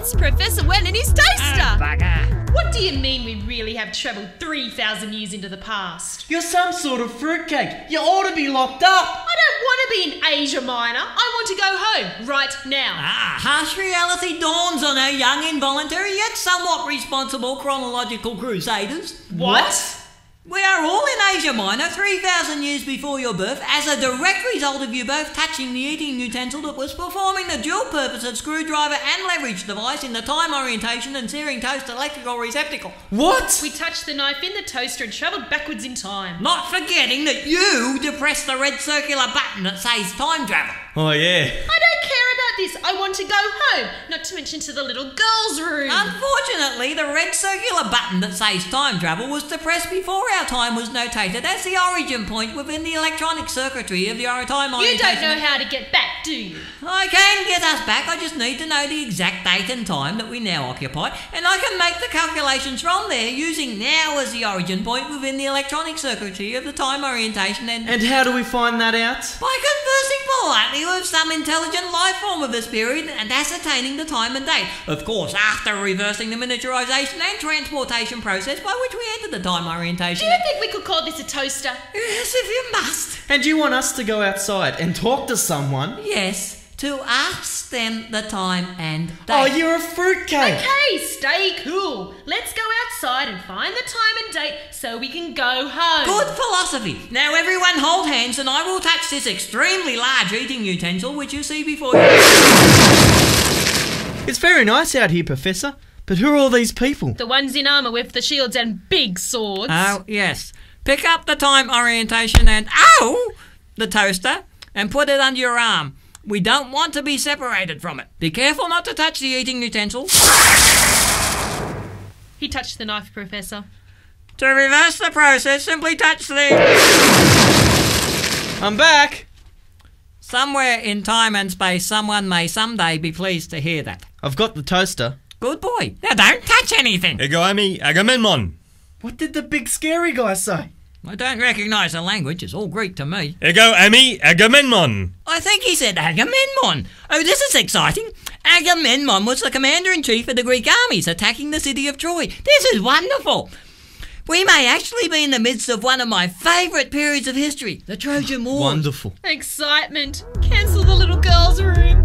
It's Professor Wen and his toaster! Bugger. What do you mean we really have travelled 3,000 years into the past? You're some sort of fruitcake. You ought to be locked up. I don't want to be in Asia Minor. I want to go home right now. Harsh reality dawns on our young, involuntary, yet somewhat responsible chronological crusaders. What? We are all in Asia Minor 3,000 years before your birth as a direct result of you both touching the eating utensil that was performing the dual purpose of screwdriver and leverage device in the time orientation and searing toast electrical receptacle. What? We touched the knife in the toaster and travelled backwards in time. Not forgetting that you depressed the red circular button that says time travel. Oh, yeah. I don't care about this. I want to go home. Not to mention to the little girls' room. Unfortunately, the red circular button that says time travel was depressed before our time was notated as the origin point within the electronic circuitry of the time orientation. You don't know how to get back, do you? I can get us back. I just need to know the exact date and time that we now occupy, and I can make the calculations from there using now as the origin point within the electronic circuitry of the time orientation And how do we find that out? by conversing politely with some intelligent life form of this period and ascertaining the time and date. Of course, after reversing the miniaturization and transportation process by which we entered the time orientation. Do you think we could call this a toaster? Yes, if you must. And you want us to go outside and talk to someone? Yes, to ask them the time and date. Oh, you're a fruitcake. Okay, stay cool. Let's go outside and find the time and date so we can go home. Good philosophy. Now everyone hold hands and I will touch this extremely large eating utensil which you see before you. It's very nice out here, Professor. But who are all these people? The ones in armour with the shields and big swords. Oh, yes. Pick up the time orientation and, the toaster and put it under your arm. We don't want to be separated from it. Be careful not to touch the eating utensil. He touched the knife, Professor. To reverse the process, simply touch the... I'm back. Somewhere in time and space, someone may someday be pleased to hear that. I've got the toaster. Good boy. Now don't touch anything. Ego Ami Agamemnon. What did the big scary guy say? I don't recognise the language. It's all Greek to me. Ego Ami Agamemnon. I think he said Agamemnon. Oh, this is exciting. Agamemnon was the commander-in-chief of the Greek armies attacking the city of Troy. This is wonderful. We may actually be in the midst of one of my favourite periods of history, the Trojan War. Wonderful. Excitement. Cancel the little girls' room.